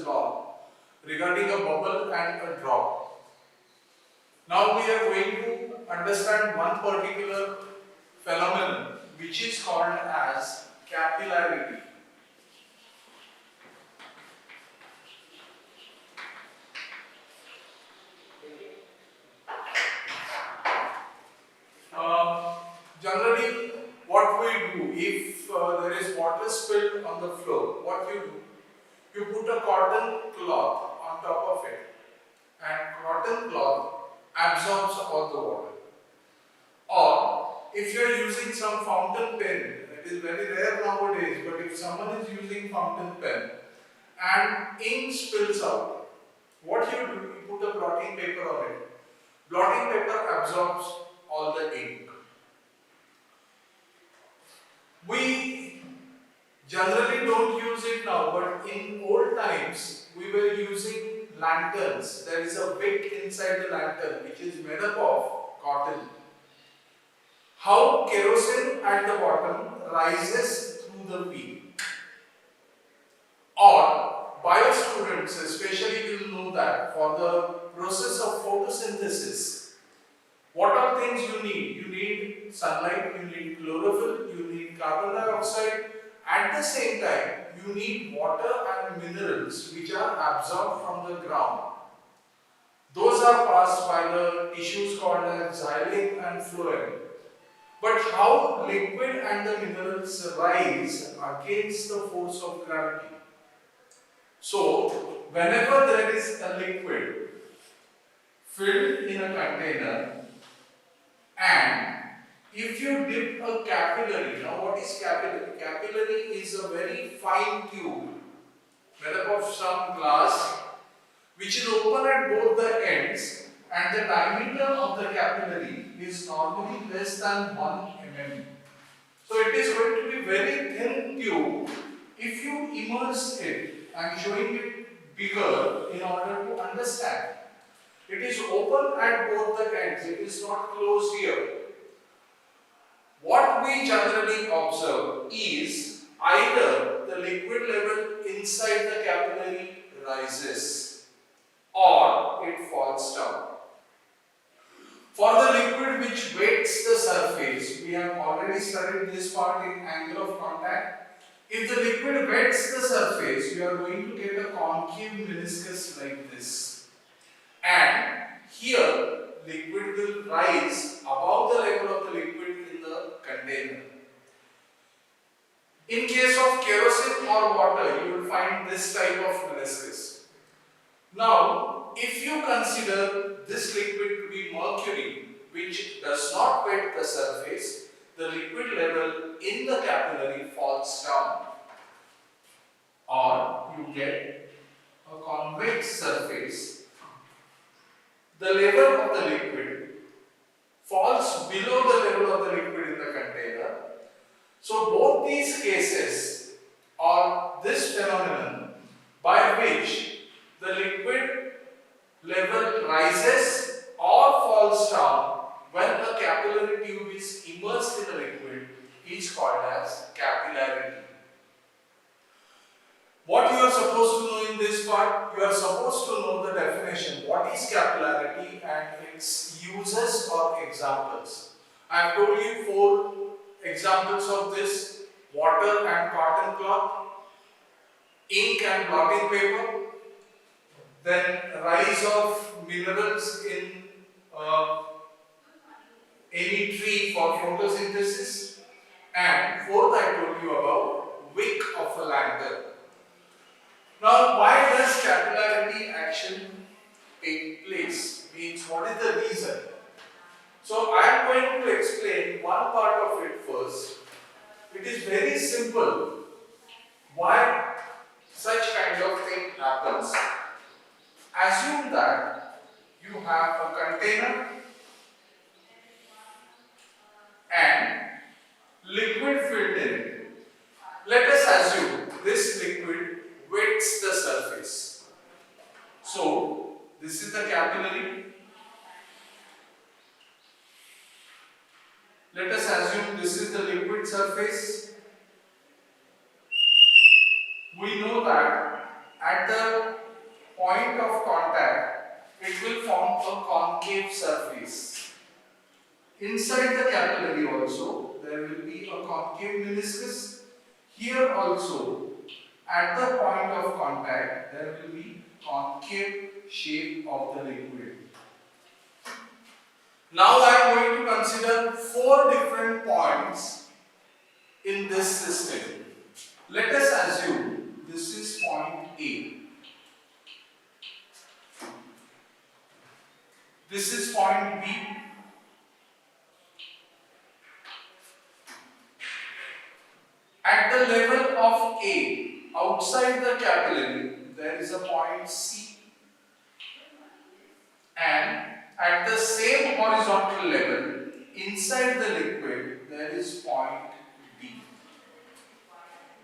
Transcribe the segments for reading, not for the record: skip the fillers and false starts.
law regarding a bubble and a drop. Now we are going to understand one particular phenomenon which is called as capillarity. Generally, what we do if there is water spilled on the floor, what you do? You put a cotton cloth on top of it, and cotton cloth absorbs all the water. Or if you are using some fountain pen, it is very rare nowadays, but if someone is using fountain pen and ink spills out, what you do? You put a blotting paper on it. Blotting paper absorbs all the ink. We generally don't use it now, but in old times we were using lanterns. There is a wick inside the lantern which is made up of cotton. How kerosene at the bottom rises through the wick. Or bio students especially will know that for the process of photosynthesis, what are things you need? You need sunlight, you need chlorophyll, you need carbon dioxide. At the same time, you need water and minerals which are absorbed from the ground. Those are passed by the tissues called as xylem and phloem. But how liquid and the minerals rise against the force of gravity? So, whenever there is a liquid filled in a container, and if you dip a capillary, now what is capillary? Capillary is a very fine tube made up of some glass which is open at both the ends, and the diameter of the capillary is normally less than 1 mm. So it is going to be very thin tube if you immerse it. I am showing it bigger in order to understand. It is open at both the ends, it is not closed here. What we generally observe is either the liquid level inside the capillary rises or it falls down. For the liquid which wets the surface, we have already studied this part in angle of contact. If the liquid wets the surface, you are going to get a concave meniscus like this. And here, liquid will rise above the level of the liquid in the container. In case of kerosene or water, you will find this type of meniscus. Now, if you consider this liquid to be mercury, which does not wet the surface, the liquid level in the capillary falls down, or you get a convex surface. The level of the liquid falls below the level of the liquid in the container. So both these cases are this phenomenon by which the liquid level rises or falls down when a capillary tube is immersed in a liquid is called as capillarity. What you are supposed to know in this part? You are supposed to know the definition. What is capillarity and its uses or examples? I have told you 4 examples of this: water and cotton cloth, ink and blotting paper, then rise of minerals in any tree for photosynthesis, and fourth I told you about wick of a lantern. Now, why does capillarity action take place? Means, what is the reason? So, I am going to explain one part of it first. It is very simple. Why such kind of thing happens? Assume that you have a container and liquid filled in it. Let us assume this liquid wets the surface. So, this is the capillary. Let us assume this is the liquid surface. We know that at the a concave surface. Inside the capillary also there will be a concave meniscus. Here also at the point of contact there will be concave shape of the liquid. Now I am going to consider 4 different points in this system. Let us assume this is point A. This is point B. At the level of A, outside the capillary, there is a point C. And at the same horizontal level, inside the liquid, there is point D.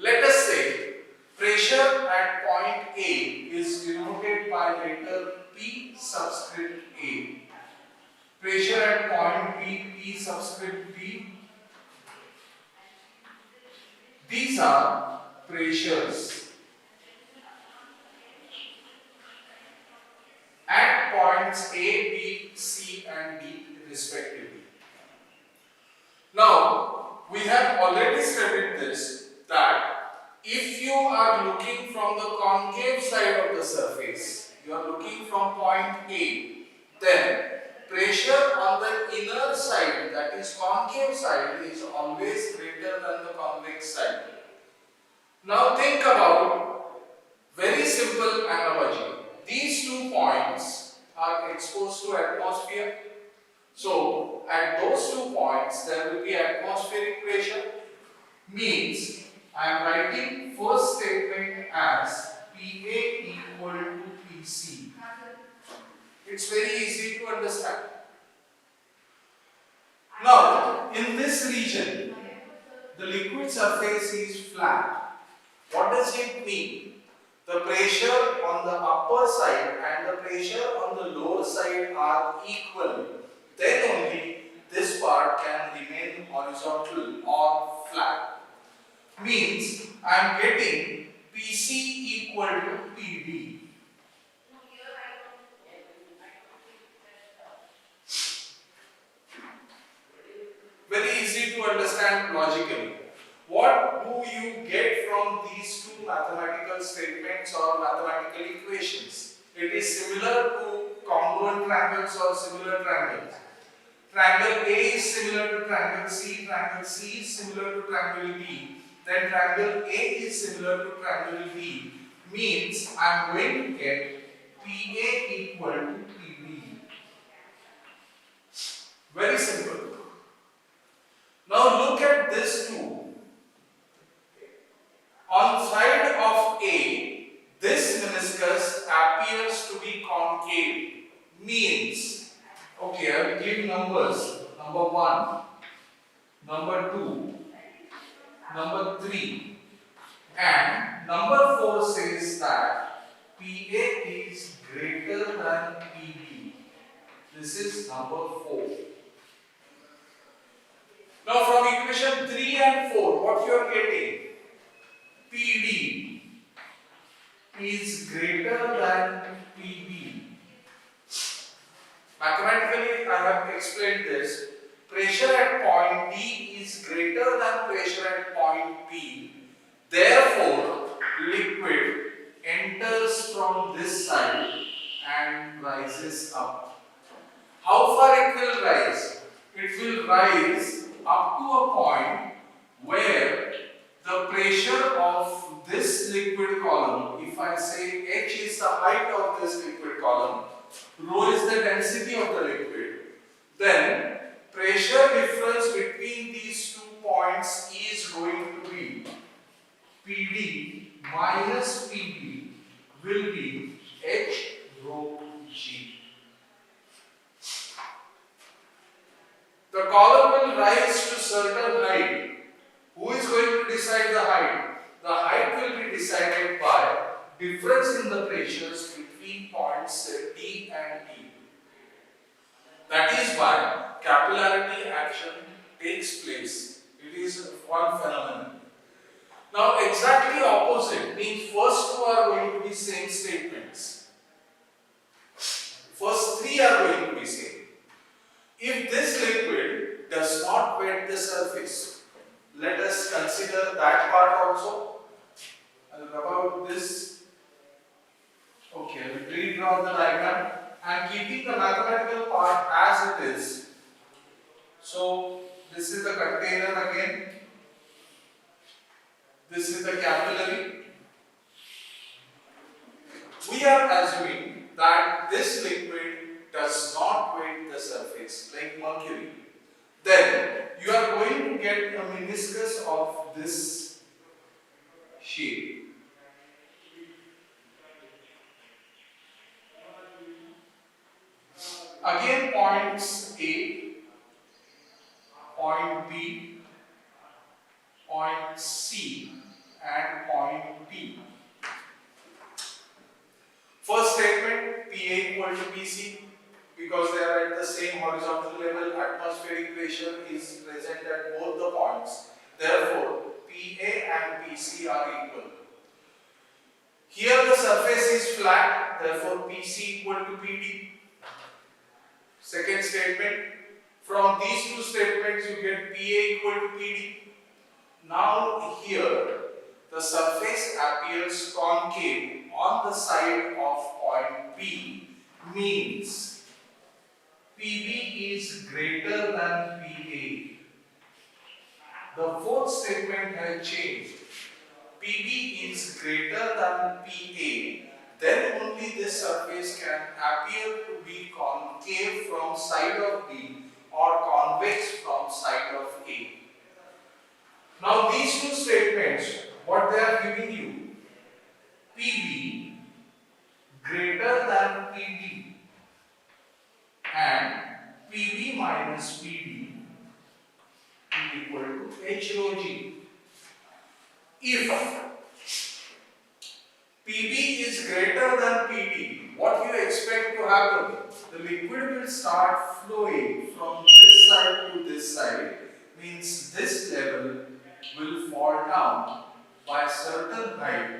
Let us say pressure at point A is denoted by letter P subscript A. Pressure at point B, P subscript B. These are pressures at points A, B, C and D respectively. Now, we have already studied this, that if you are looking from the concave side of the surface, you are looking from point A, then pressure on the inner side, that is concave side, is always greater than the convex side. Now think about very simple analogy. These 2 points are exposed to atmosphere. So at those 2 points there will be atmospheric pressure. Means I am writing first statement as PA equal to PC. It's very easy to understand. Now, in this region, the liquid surface is flat. What does it mean? The pressure on the upper side and the pressure on the lower side are equal. Then only this part can remain horizontal or flat. Means I am getting PC equal to PB. Very easy to understand logically. What do you get from these 2 mathematical statements or mathematical equations? It is similar to congruent triangles or similar triangles. Triangle A is similar to triangle C is similar to triangle D, then triangle A is similar to triangle D. Means I am going to get PA equal to PB. Very simple. Now look at this 2. On side of A, this meniscus appears to be concave. Means, okay, I will give numbers. Number 1, number 2, number 3, and number 4 says that PA is greater than PB. This is number 4. Now from equation 3 and 4, what you are getting? PD is greater than PB. Mathematically, I have explained this. Pressure at point D is greater than pressure at point B. Therefore, liquid enters from this side and rises up. How far it will rise? It will rise up to a point where the pressure of this liquid column, if I say H is the height of this liquid column, rho is the density of the liquid, then pressure difference between these 2 points is going to be PD minus PB will be H rho G. The column will rise to certain height. Who is going to decide the height? The height will be decided by difference in the pressures between points D and E. That is why capillarity action takes place. It is one phenomenon. Now exactly opposite means first 2 are going to be same statements. First 3 are going If this liquid does not wet the surface, let us consider that part also. I'll rub out this. Okay, I'll redraw the diagram and keeping the mathematical part as it is. So this is the container again. This is the capillary. We are assuming that this liquid does not wet the surface like mercury. Then you are going to get a meniscus of this shape. Again, points A, point B, point C, and point D. First statement, PA equal to PC, because they are at the same horizontal level, atmospheric pressure is present at both the points. Therefore, PA and PC are equal. Here the surface is flat, therefore PC equal to PD. Second statement, from these two statements you get PA equal to PD. Now here the surface appears concave on the side of point P, means PB is greater than PA. The fourth statement has changed. PB is greater than PA, then only this surface can appear to be concave from side of B or convex from side of A. Now these two statements, what they are giving you? PB greater than PD and PB minus PD is equal to H rho G. If PB is greater than PD, what you expect to happen? The liquid will start flowing from this side to this side, means this level will fall down by a certain height.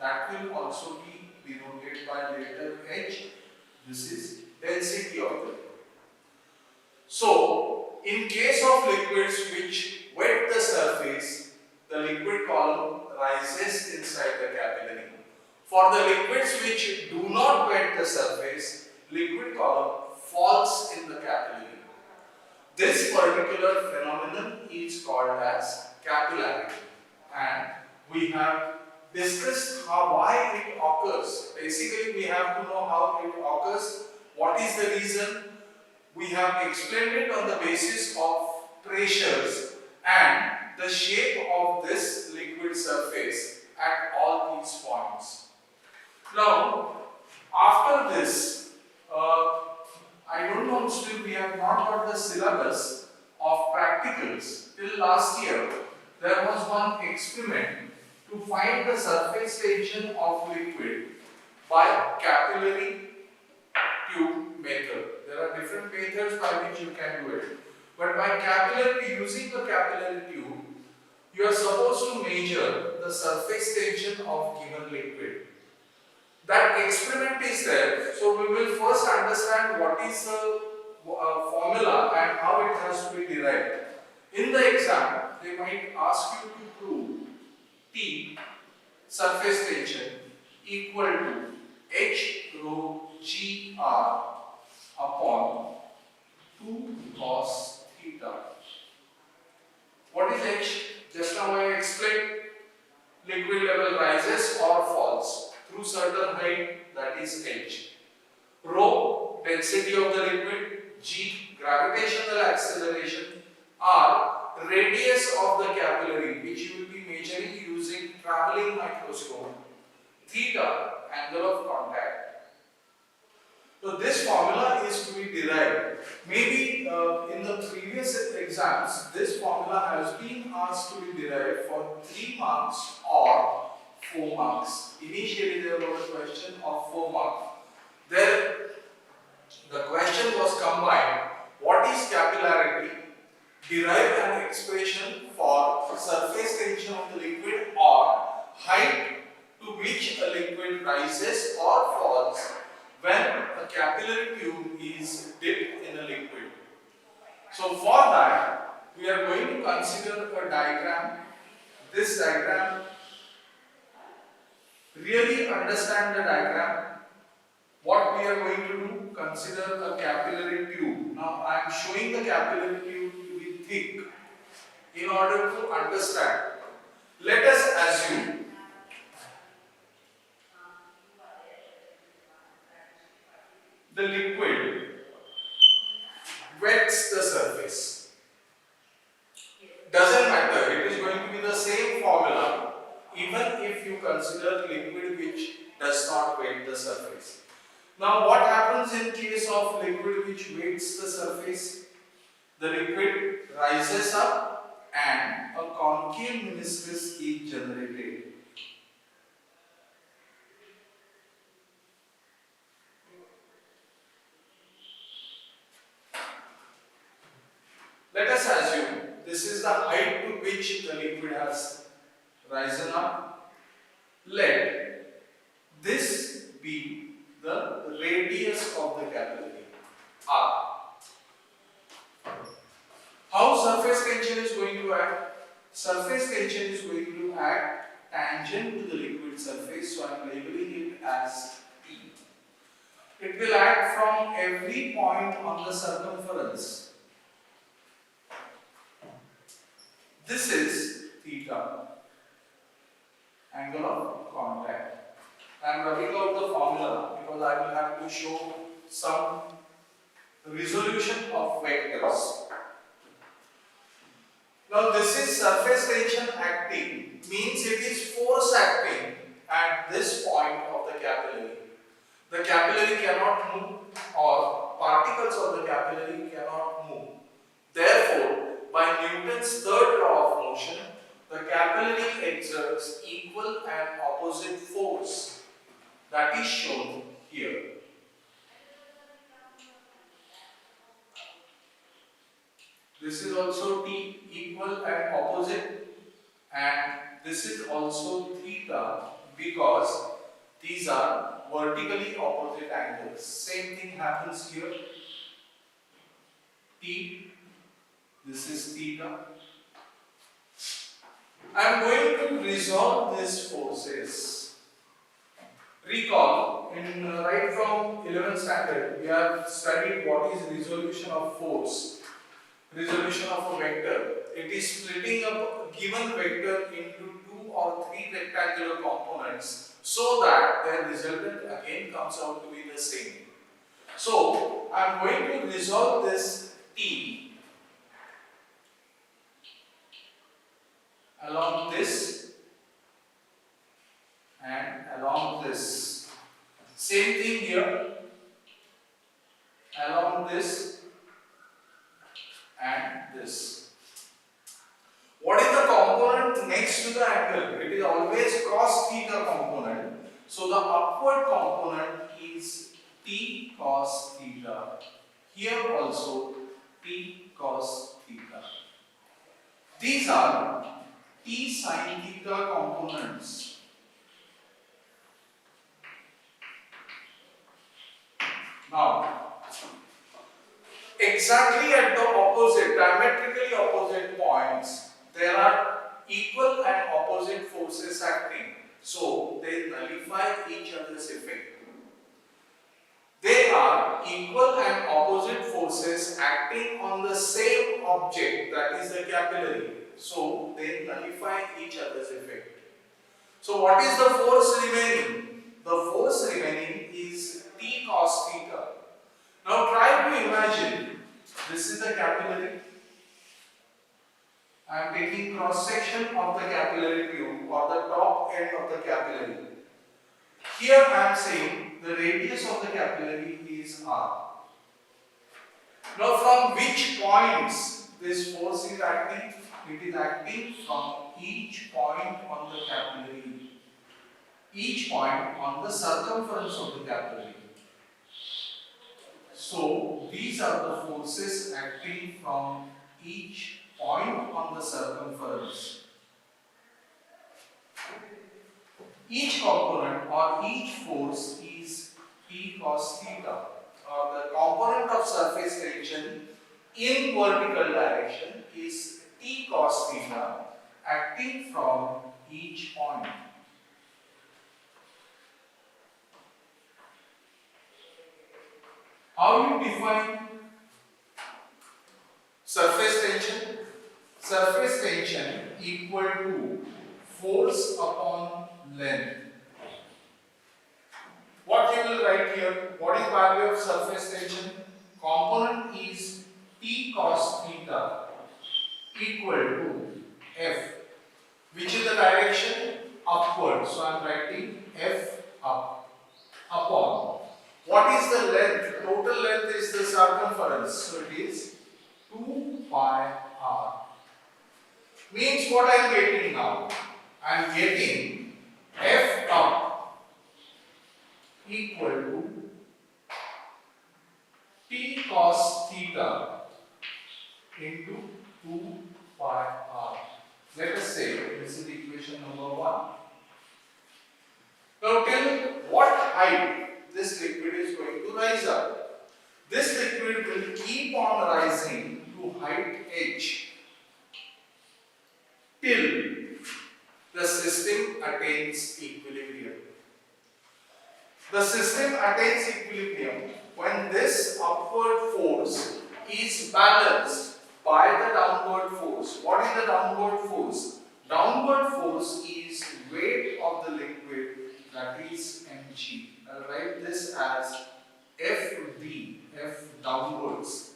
That will also be denoted by letter H. This is density of the liquid. So, in case of liquids which wet the surface, the liquid column rises inside the capillary. For the liquids which do not wet the surface, liquid column falls in the capillary. This particular phenomenon is called as capillarity, and we have discussed why it occurs. Basically, we have to know how it occurs, what is the reason. We have explained it on the basis of pressures and the shape of this liquid surface at all these points. Now, after this, I don't know, still we have not got the syllabus of practicals. Till last year, there was one experiment to find the surface tension of liquid by capillary tube method. There are different methods by which you can do it. But by capillary, using the capillary tube, you are supposed to measure the surface tension of given liquid. That experiment is there, so we will first understand what is the formula and how it has to be derived. In the exam, they might ask you to prove T, surface tension, equal to H rho G R upon 2 cos theta. What is H? Just now I explained. Liquid level rises or falls through certain height, that is H. Rho, density of the liquid. G, gravitational acceleration. R, radius of the capillary, which you will be measuring using traveling microscope. Theta, angle of contact. So this formula is to be derived. Maybe in the previous exams, this formula has been asked to be derived for 3 marks or 4 marks. Initially there was a question of 4 marks. There the question was combined. What is capillarity? Derive an expression for surface tension of the liquid or height to which a liquid rises or falls when a capillary tube is dipped in a liquid. So for that, we are going to consider a diagram. This diagram, really understand the diagram. What we are going to do, consider a capillary tube. Now I am showing the capillary tube to be thick in order to understand. Let us assume the liquid wets the surface. Doesn't matter, it is going to be the same formula even if you consider liquid which does not wet the surface. Now what happens in case of liquid which wets the surface? The liquid rises up and a concave meniscus is generated. Let us assume this is the height to which the liquid has risen up. Let this be the radius of the capillary, R. How surface tension is going to act? Surface tension is going to act tangent to the liquid surface, so I am labeling it as T. It will act from every point on the circumference. This is theta, angle of contact. I am rubbing out the formula because I will have to show some resolution of vectors. Now this is surface tension acting, means it is force acting at this point of the capillary. The capillary cannot move, or particles of the capillary cannot move. Therefore, by Newton's third law of motion, the capillary exerts equal and opposite force. That is shown here. This is also T, equal and opposite, and this is also theta because these are vertically opposite angles. Same thing happens here. T, this is theta. I am going to resolve these forces. Recall, right from 11th standard, we have studied what is resolution of force, resolution of a vector. It is splitting up a given vector into 2 or 3 rectangular components so that their resultant again comes out to be the same. So, I am going to resolve this T along this and along this. Same thing here, along this and this. What is the component next to the angle? It is always cos theta component. So the upward component is T cos theta. Here also T cos theta. These are T sin theta components. Now, exactly at the opposite, diametrically opposite points, there are equal and opposite forces acting. So, they nullify each other's effect. They are equal and opposite forces acting on the same object, that is the capillary. So, they nullify each other's effect. So, what is the force remaining? The force remaining is T cos theta. Now, try to imagine this is the capillary. I am taking cross section of the capillary tube or the top end of the capillary. Here I am saying the radius of the capillary is R. Now, from which points this force is acting? It is acting from each point on the capillary, each point on the circumference of the capillary. So, these are the forces acting from each point on the circumference. Each component or each force is P cos theta, or the component of surface tension in vertical direction is T cos theta acting from each point. How you define surface tension? Surface tension equal to force upon length. What you will write here? What is value of surface tension? Component is T cos theta equal to F. Which is the direction? Upward. So I am writing F up upon. What is the length? Total length is the circumference. So it is 2 pi r. Means what I am getting now? I am getting F up equal to T cos theta into 2 pi r. Let us say this is equation number 1. Now till what height this liquid is going to rise up? This liquid will keep on rising to height h till the system attains equilibrium. The system attains equilibrium when this upward force is balanced by the downward force. What is the downward force? Downward force is weight of the liquid, that is mg. I'll write this as Fd, F downwards.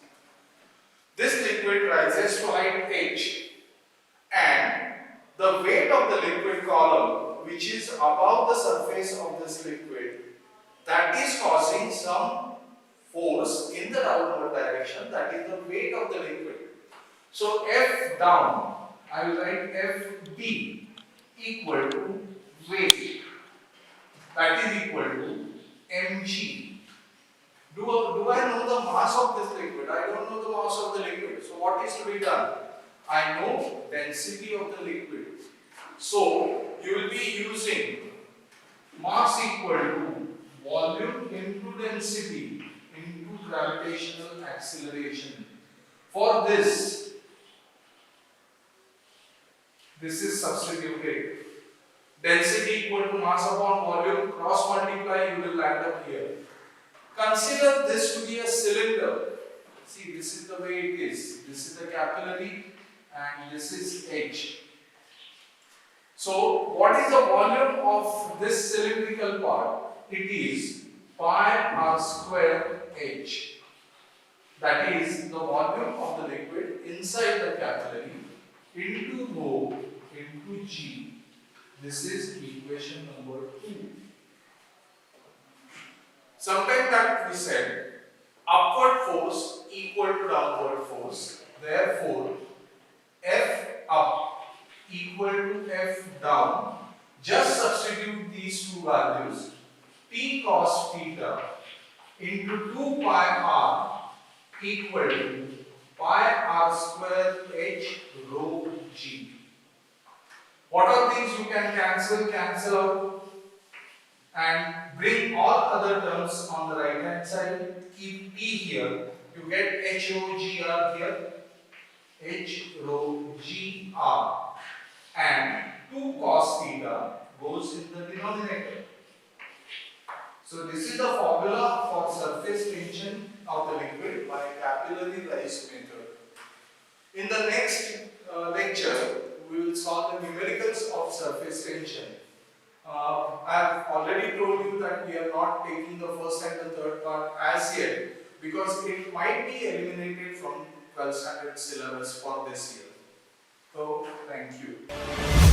This liquid rises to height h, and the weight of the liquid column, which is above the surface of this liquid, that is causing some force in the downward direction, that is the weight of the liquid. So F down, I will write Fd equal to weight, that is equal to mg. Do I know the mass of this liquid? I don't know the mass of the liquid. So what is to be done? I know density of the liquid. So you will be using mass equal to volume into density into gravitational acceleration. For this is substituted. Density equal to mass upon volume, cross multiply, you will land up here. Consider this to be a cylinder. See, this is the way it is. This is the capillary and this is H. So, what is the volume of this cylindrical part? It is pi r square H. That is the volume of the liquid inside the capillary into rho into G. This is equation number 2. Sometime back we said upward force equal to downward force. Therefore, F up equal to F down. Just substitute these two values. T cos theta into 2 pi r equal to pi r square h rho g. What are things you can cancel out and bring all other terms on the right hand side. Keep t here. You get h rho g r here. H rho g r, and 2 cos theta goes in the denominator. So this is the formula for surface tension of the liquid by capillary rise method. In the next lecture, we will solve the numericals of surface tension. I have already told you that we are not taking the first and the third part as yet because it might be eliminated from 12th standard syllabus for this year. So, thank you.